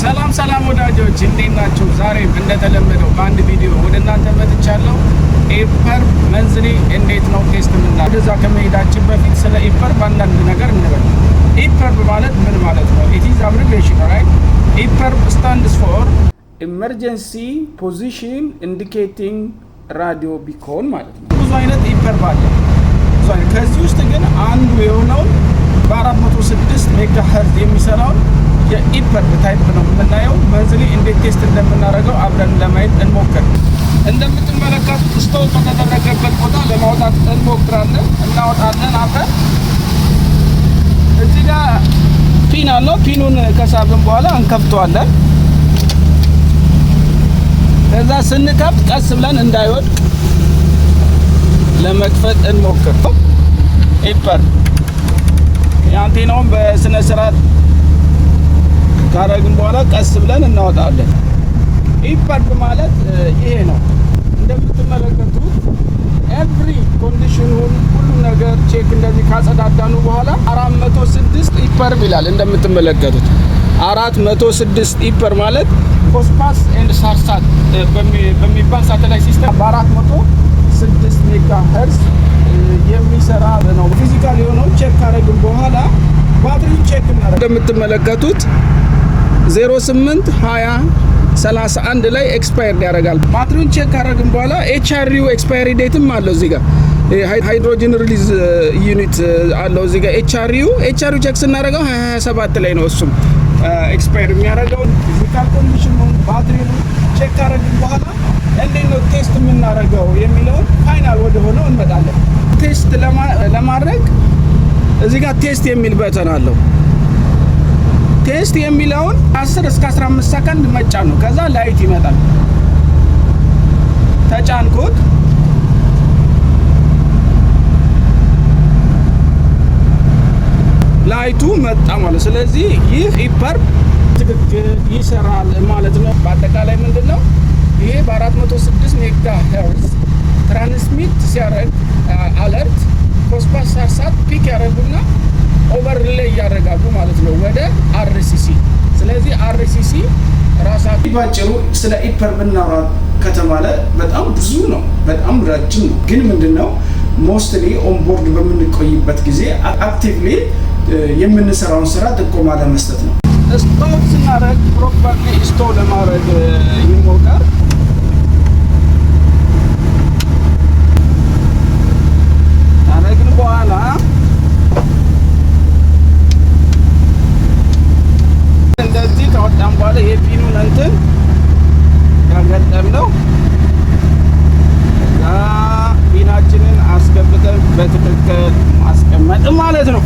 ሰላም ወዳጆች እንዴት ናችሁ? ዛሬም እንደተለመደው በአንድ ቪዲዮ ወደ እናንተ መጥቻለሁ። ኢፐር መንዝሊ እንዴት ነው ቴስት የምናደርገው? ወደዛ ከመሄዳችን በፊት ስለ ኢፐር አንዳንድ ነገር እንበል። ኢፐር ማለት ምን ማለት ነው? ኢት ኢዝ አብሪቪዬሽን ራይት። ኢፐር ስታንድስ ፎር ኢመርጀንሲ ፖዚሽን ኢንዲኬቲንግ ራዲዮ ቢኮን ማለት ነው። ብዙ አይነት ኢፐር አለ። ከዚህ ውስጥ ግን አንዱ የሆነው በ406 ሜጋ ሄርዝ የሚሰራው የኢፐር ታይፕ ነው የምናየው። መንዝሊ እንዴት ቴስት እንደምናደርገው አብረን ለማየት እንሞክር። እንደምትመለከቱት ስቶፕ ከተደረገበት ቦታ ለማውጣት እንሞክራለን፣ እናወጣለን አብረን። እዚህ ጋር ፒን አለው። ፒኑን ከሳብን በኋላ እንከፍተዋለን። ከዛ ስንከፍት ቀስ ብለን እንዳይወድቅ ለመክፈት እንሞክር። ኢፐር አንቴናውን በስነ ስርዓት ካረግን በኋላ ቀስ ብለን እናወጣለን። ኢፐር ማለት ይሄ ነው። እንደምትመለከቱት ኤቭሪ ኮንዲሽን ሁሉ ነገር ቼክ እንደዚህ ካጸዳዳኑ በኋላ 406 ኢፐር ይላል። እንደምትመለከቱት 406 ኢፐር ማለት ኮስፓስ ኤንድ ሳርሳት በሚባል ሳተላይት ሲስተም በ406 ሜጋ ሄርዝ የሚሰራ ነው። ፊዚካል የሆነው ቼክ ካረግን በኋላ ባትሪው ቼክ እናደርጋለን። እንደምትመለከቱት 08 20 31 ላይ ኤክስፓየርድ ያደርጋል። ባትሪውን ቼክ ካረግን በኋላ ኤችአርዩ ኤክስፓየሪ ዴትም አለው። እዚህ ጋር ሃይድሮጅን ሪሊዝ ዩኒት አለው። እዚህ ጋር ኤችአርዩ ቼክ ስናደርገው 27 ላይ ነው እሱም ኤክስፓየር የሚያደርገው። ፊዚካል ኮንዲሽኑን ባትሪውን ቼክ ካረግን በኋላ እንዴት ነው ቴስት የምናደርገው የሚለውን ፋይናል ወደ ሆነው እንመጣለን። ቴስት ለማድረግ እዚህ ጋር ቴስት የሚል በተን አለው። ቴስት የሚለውን 10 እስከ 15 ሰከንድ መጫን ነው። ከዛ ላይት ይመጣል። ተጫንኩት። ላይቱ መጣ ማለት። ስለዚህ ይህ ኢፐር ትክክል ይሰራል ማለት ነው። በአጠቃላይ ምንድነው ይሄ በ406 ሜጋ ሄርዝ ትራንስሚት ሲያደርግ አለርት ኮስፓስ ሳርሳት ፒክ ያደርጉና ኦቨር ሪሌይ ያደርጋሉ ማለት ነው ወደ አርሲሲ። ስለዚህ አርሲሲ ራሳቸው ባጭሩ ስለ ኢፐር ብናወራ ከተባለ በጣም ብዙ ነው፣ በጣም ረጅም ነው። ግን ምንድነው ሞስትሊ ኦን ቦርድ በምንቆይበት ጊዜ አክቲቭሊ የምንሰራውን ስራ ጥቆማ ለመስጠት ነው። ስቶፕ ስናደርግ ፕሮፐርሊ ስቶፕ ለማድረግ ይሞከር። ታረግን በኋላ እንደዚህ ካወጣን በኋላ የፒኑን እንትን ያገጠምነው ፒናችንን አስገብተን በትክክል ማስቀመጥ ማለት ነው።